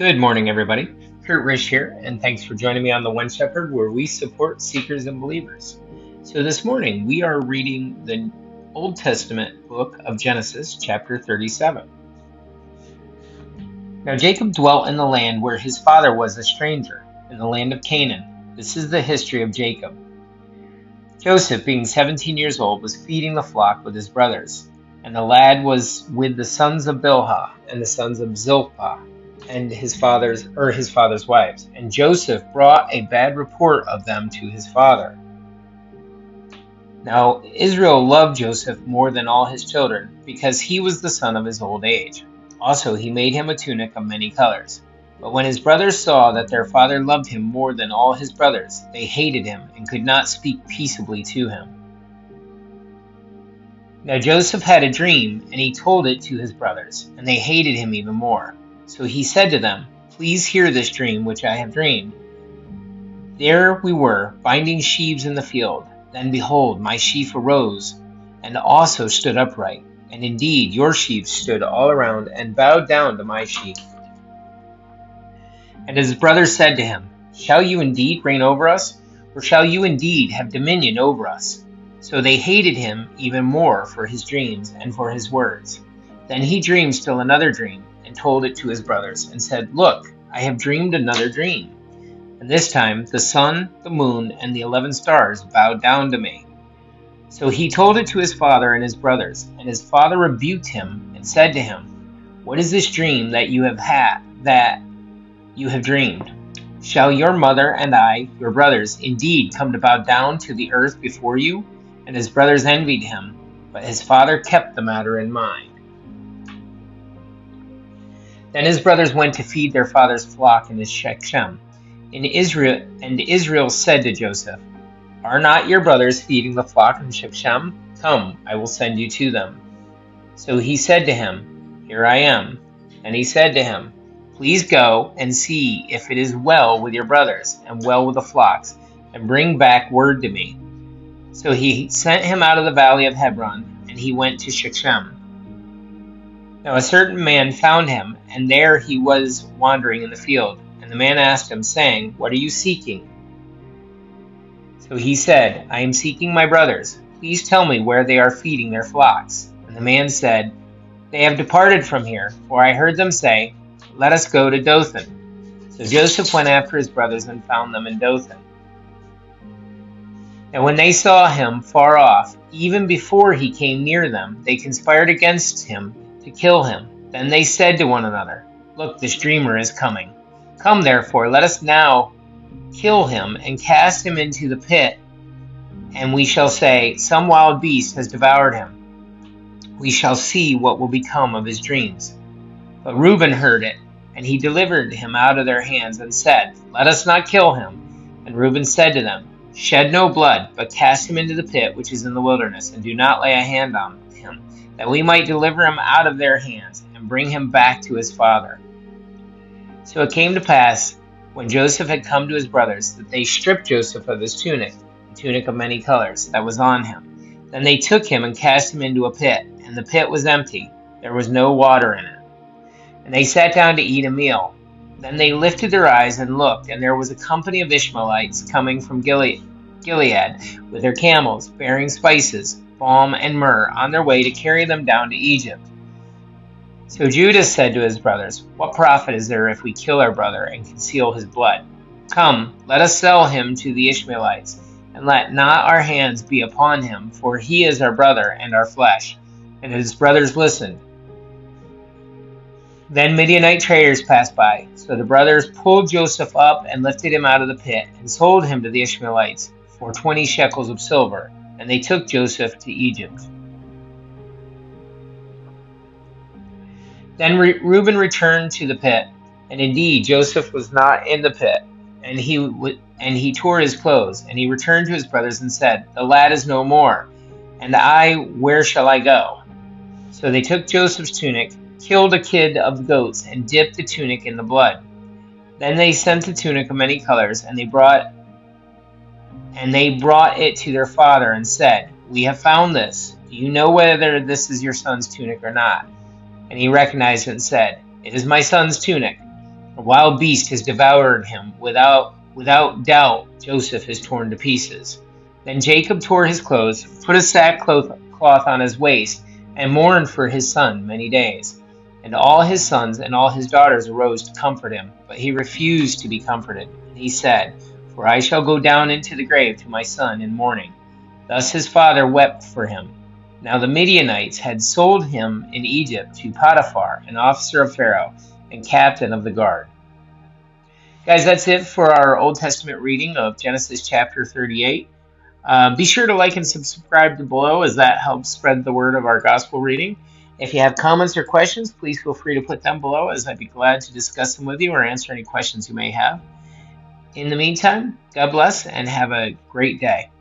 Good morning, everybody. Kurt Risch here, and thanks for joining me on The One Shepherd, where we support seekers and believers. So, this morning we are reading the Old Testament book of Genesis, chapter 37. Now, Jacob dwelt in the land where his father was a stranger, in the land of Canaan. This is the history of Jacob. Joseph, being 17 years old, was feeding the flock with his brothers, and the lad was with the sons of Bilhah and the sons of Zilpah and his father's wives. And Joseph brought a bad report of them to his father. Now Israel loved Joseph more than all his children, because he was the son of his old age. Also he made him a tunic of many colors. But when his brothers saw that their father loved him more than all his brothers, they hated him and could not speak peaceably to him. Now Joseph had a dream, and he told it to his brothers, and they hated him even more. So he said to them, "Please hear this dream which I have dreamed. There we were, binding sheaves in the field. Then behold, my sheaf arose, and also stood upright. And indeed your sheaves stood all around, and bowed down to my sheaf." And his brothers said to him, "Shall you indeed reign over us? Or shall you indeed have dominion over us?" So they hated him even more for his dreams and for his words. Then he dreamed still another dream, and told it to his brothers, and said, "Look, I have dreamed another dream. And this time the sun, the moon, and the 11 stars bowed down to me." So he told it to his father and his brothers, and his father rebuked him and said to him, "What is this dream that you have dreamed? Shall your mother and I, your brothers, indeed come to bow down to the earth before you?" And his brothers envied him, but his father kept the matter in mind. Then his brothers went to feed their father's flock in Shechem. And Israel said to Joseph, "Are not your brothers feeding the flock in Shechem? Come, I will send you to them." So he said to him, "Here I am." And he said to him, "Please go and see if it is well with your brothers and well with the flocks, and bring back word to me." So he sent him out of the valley of Hebron, and he went to Shechem. Now a certain man found him, and there he was wandering in the field. And the man asked him, saying, "What are you seeking?" So he said, "I am seeking my brothers. Please tell me where they are feeding their flocks." And the man said, "They have departed from here, for I heard them say, 'Let us go to Dothan.'" So Joseph went after his brothers and found them in Dothan. And when they saw him far off, even before he came near them, they conspired against him to kill him. Then they said to one another, "Look, this dreamer is coming. Come therefore, let us now kill him and cast him into the pit, and we shall say, 'Some wild beast has devoured him.' We shall see what will become of his dreams." But Reuben heard it, and he delivered him out of their hands and said, "Let us not kill him." And Reuben said to them, "Shed no blood, but cast him into the pit which is in the wilderness, and do not lay a hand on him, that we might deliver him out of their hands, and bring him back to his father." So it came to pass, when Joseph had come to his brothers, that they stripped Joseph of his tunic, a tunic of many colors, that was on him. Then they took him and cast him into a pit, and the pit was empty, there was no water in it. And they sat down to eat a meal. Then they lifted their eyes and looked, and there was a company of Ishmaelites coming from Gilead with their camels, bearing spices, balm, and myrrh, on their way to carry them down to Egypt. So Judah said to his brothers, "What profit is there if we kill our brother and conceal his blood? Come, let us sell him to the Ishmaelites, and let not our hands be upon him, for he is our brother and our flesh." And his brothers listened. Then Midianite traders passed by. So the brothers pulled Joseph up and lifted him out of the pit, and sold him to the Ishmaelites for 20 shekels of silver, and they took Joseph to Egypt. Then Reuben returned to the pit, and indeed Joseph was not in the pit, and he tore his clothes, and he returned to his brothers and said, "The lad is no more, and I, where shall I go?" So they took Joseph's tunic, killed a kid of goats, and dipped the tunic in the blood. Then they sent the tunic of many colors, and they brought it to their father and said, "We have found this. Do you know whether this is your son's tunic or not?" And he recognized it and said, "It is my son's tunic." A wild beast has devoured him. Without doubt, Joseph is torn to pieces. Then Jacob tore his clothes, put a sackcloth on his waist, and mourned for his son many days. And all his sons and all his daughters arose to comfort him, but he refused to be comforted. And he said, "For I shall go down into the grave to my son in mourning." Thus his father wept for him. Now the Midianites had sold him in Egypt to Potiphar, an officer of Pharaoh and captain of the guard. Guys, that's it for our Old Testament reading of Genesis chapter 38. Be sure to like and subscribe below, as that helps spread the word of our gospel reading. If you have comments or questions, please feel free to put them below, as I'd be glad to discuss them with you or answer any questions you may have. In the meantime, God bless and have a great day.